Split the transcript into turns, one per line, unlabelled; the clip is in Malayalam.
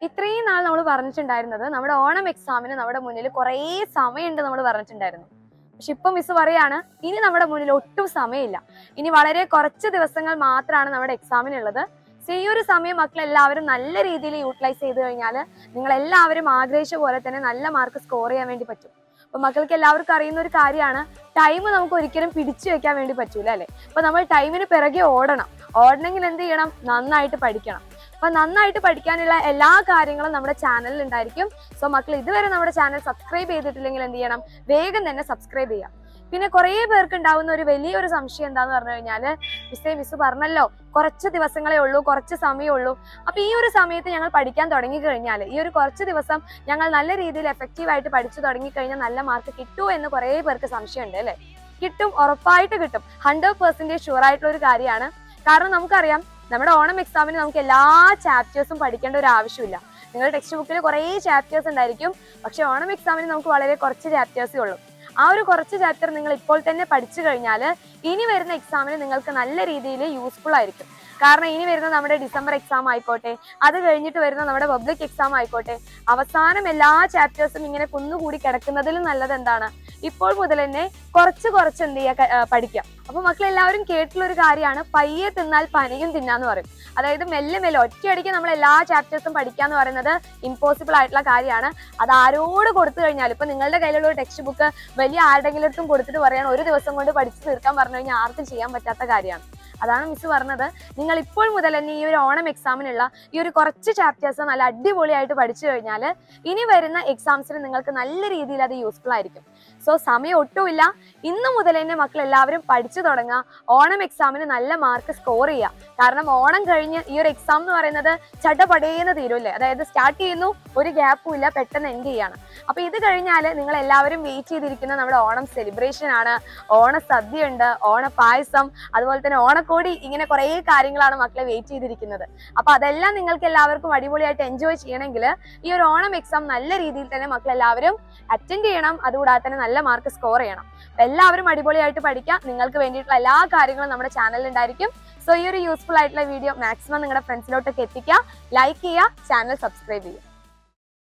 ഇത്രയും നാൾ നമ്മൾ പറഞ്ഞിട്ടുണ്ടായിരുന്നത് നമ്മുടെ ഓണം എക്സാമിന് നമ്മുടെ മുന്നിൽ കുറേ സമയമുണ്ട് നമ്മൾ പറഞ്ഞിട്ടുണ്ടായിരുന്നു. പക്ഷെ ഇപ്പൊ മിസ് പറയാണ് ഇനി നമ്മുടെ മുന്നിൽ ഒട്ടും സമയമില്ല. ഇനി വളരെ കുറച്ച് ദിവസങ്ങൾ മാത്രമാണ് നമ്മുടെ എക്സാമിനുള്ളത്. സോ ഈ ഒരു സമയം മക്കളെല്ലാവരും നല്ല രീതിയിൽ യൂട്ടിലൈസ് ചെയ്ത് കഴിഞ്ഞാൽ നിങ്ങൾ എല്ലാവരും ആഗ്രഹിച്ച പോലെ തന്നെ നല്ല മാർക്ക് സ്കോർ ചെയ്യാൻ വേണ്ടി പറ്റും. അപ്പൊ മക്കൾക്ക് എല്ലാവർക്കും അറിയുന്ന ഒരു കാര്യമാണ്, ടൈം നമുക്ക് ഒരിക്കലും പിടിച്ചു വെക്കാൻ വേണ്ടി പറ്റൂല അല്ലെ. അപ്പൊ നമ്മൾ ടൈമിന് പിറകെ ഓടണമെങ്കിൽ എന്ത് ചെയ്യണം? നന്നായിട്ട് പഠിക്കണം. അപ്പൊ നന്നായിട്ട് പഠിക്കാനുള്ള എല്ലാ കാര്യങ്ങളും നമ്മുടെ ചാനലിൽ ഉണ്ടായിരിക്കും. സോ മക്കൾ ഇതുവരെ നമ്മുടെ ചാനൽ സബ്സ്ക്രൈബ് ചെയ്തിട്ടില്ലെങ്കിൽ എന്ത് ചെയ്യണം? വേഗം തന്നെ സബ്സ്ക്രൈബ് ചെയ്യാം. പിന്നെ കുറേ പേർക്ക് ഉണ്ടാവുന്ന ഒരു വലിയൊരു സംശയം എന്താന്ന് പറഞ്ഞു കഴിഞ്ഞാല്, മിസ് പറഞ്ഞല്ലോ കുറച്ച് ദിവസങ്ങളേ ഉള്ളൂ, കുറച്ച് സമയമേ ഉള്ളൂ. അപ്പൊ ഈ ഒരു സമയത്ത് ഞങ്ങൾ പഠിക്കാൻ തുടങ്ങി കഴിഞ്ഞാൽ, ഈ ഒരു കുറച്ച് ദിവസം ഞങ്ങൾ നല്ല രീതിയിൽ എഫക്റ്റീവായിട്ട് പഠിച്ചു തുടങ്ങി കഴിഞ്ഞാൽ നല്ല മാർക്ക് കിട്ടുമോ എന്ന് കുറേ പേർക്ക് സംശയമുണ്ട് അല്ലെ. കിട്ടും, ഉറപ്പായിട്ട് കിട്ടും. 100% ഷുവർ ആയിട്ടുള്ള ഒരു കാര്യമാണ്. കാരണം നമുക്കറിയാം നമ്മുടെ ഓണം എക്സാമിന് നമുക്ക് എല്ലാ ചാപ്റ്റേഴ്സും പഠിക്കേണ്ട ഒരു ആവശ്യമില്ല. നിങ്ങളുടെ ടെക്സ്റ്റ് ബുക്കിൽ കുറേ ചാപ്റ്റേഴ്സ് ഉണ്ടായിരിക്കും, പക്ഷെ ഓണം എക്സാമിന് നമുക്ക് വളരെ കുറച്ച് ചാപ്റ്റേഴ്സേ ഉള്ളൂ. ആ ഒരു കുറച്ച് ചാപ്റ്റർ നിങ്ങൾ ഇപ്പോൾ തന്നെ പഠിച്ചു കഴിഞ്ഞാൽ ഇനി വരുന്ന എക്സാമിന് നിങ്ങൾക്ക് നല്ല രീതിയിൽ യൂസ്ഫുൾ ആയിരിക്കും. കാരണം ഇനി വരുന്ന നമ്മുടെ ഡിസംബർ എക്സാം ആയിക്കോട്ടെ, അത് കഴിഞ്ഞിട്ട് വരുന്ന നമ്മുടെ പബ്ലിക് എക്സാം ആയിക്കോട്ടെ, അവസാനം എല്ലാ ചാപ്റ്റേഴ്സും ഇങ്ങനെ കുന്നുകൂടി കിടക്കുന്നതിലും നല്ലത് എന്താണ്? ഇപ്പോൾ മുതൽ തന്നെ കുറച്ച് എന്ത് ചെയ്യുക, പഠിക്കാം. അപ്പൊ മക്കൾ എല്ലാവരും കേട്ടിട്ടുള്ള ഒരു കാര്യമാണ്, പയ്യെ തിന്നാൽ പനിയും തിന്നാന്ന് പറയും. അതായത് മെല്ലെ മെല്ലെ ഒറ്റയടിക്ക് നമ്മൾ എല്ലാ ചാപ്റ്റേഴ്സും പഠിക്കാന്ന് പറയുന്നത് ഇമ്പോസിബിൾ ആയിട്ടുള്ള കാര്യമാണ്. അത് ആരോട് കൊടുത്തു കഴിഞ്ഞാൽ, ഇപ്പൊ നിങ്ങളുടെ കയ്യിലുള്ള ഒരു ടെക്സ്റ്റ് ബുക്ക് വലിയ ആരുടെങ്കിലും അടുത്തും കൊടുത്തിട്ട് പറയാണ് ഒരു ദിവസം കൊണ്ട് പഠിച്ചു തീർക്കാൻ പറഞ്ഞു കഴിഞ്ഞാൽ ആർക്കും ചെയ്യാൻ പറ്റാത്ത കാര്യമാണ്. അതാണ് മിസ് പറഞ്ഞത്, നിങ്ങൾ ഇപ്പോൾ മുതൽ തന്നെ ഈ ഒരു ഓണം എക്സാമിനുള്ള ഈ ഒരു കുറച്ച് ചാപ്റ്റേഴ്സ് നല്ല അടിപൊളിയായിട്ട് പഠിച്ചു കഴിഞ്ഞാൽ ഇനി വരുന്ന എക്സാംസിന് നിങ്ങൾക്ക് നല്ല രീതിയിൽ അത് യൂസ്ഫുൾ ആയിരിക്കും. സോ സമയം ഒട്ടുമില്ല, ഇന്ന് മുതൽ തന്നെ മക്കൾ എല്ലാവരും പഠിച്ചു തുടങ്ങുക. ഓണം എക്സാമിന് നല്ല മാർക്ക് സ്കോർ ചെയ്യുക. കാരണം ഓണം കഴിഞ്ഞ് ഈ ഒരു എക്സാം എന്ന് പറയുന്നത് ചടപടേന്ന് തീരുമല്ലേ. അതായത് സ്റ്റാർട്ട് ചെയ്യുന്നു, ഒരു ഗ്യാപ്പും ഇല്ല, പെട്ടെന്ന് എൻഡ് ചെയ്യാണ്. അപ്പൊ ഇത് കഴിഞ്ഞാൽ നിങ്ങൾ എല്ലാവരും വെയിറ്റ് ചെയ്തിരിക്കുന്ന നമ്മുടെ ഓണം സെലിബ്രേഷൻ ആണ്. ഓണ സദ്യ ഉണ്ട്, ഓണ പായസം, അതുപോലെ തന്നെ ഓണക്കോടി, ഇങ്ങനെ കുറേ കാര്യങ്ങളാണ് മക്കളെ വെയിറ്റ് ചെയ്തിരിക്കുന്നത്. അപ്പൊ അതെല്ലാം നിങ്ങൾക്ക് എല്ലാവർക്കും അടിപൊളിയായിട്ട് എൻജോയ് ചെയ്യണമെങ്കിൽ ഈ ഒരു ഓണം എക്സാം നല്ല രീതിയിൽ തന്നെ മക്കൾ എല്ലാവരും അറ്റൻഡ് ചെയ്യണം. അതുകൂടാതെ തന്നെ നല്ല മാർക്ക് സ്കോർ ചെയ്യണം. എല്ലാവരും അടിപൊളിയായിട്ട് പഠിക്കാം. നിങ്ങൾക്ക് വേണ്ടിയിട്ടുള്ള എല്ലാ കാര്യങ്ങളും നമ്മുടെ ചാനലിൽ ഉണ്ടായിരിക്കും. സോ ഈ ഒരു യൂസ്ഫുൾ ആയിട്ടുള്ള വീഡിയോ മാക്സിമം നിങ്ങളുടെ ഫ്രണ്ട്സിലോട്ടൊക്കെ എത്തിക്കുക, ലൈക്ക് ചെയ്യുക, ചാനൽ സബ്സ്ക്രൈബ് ചെയ്യുക.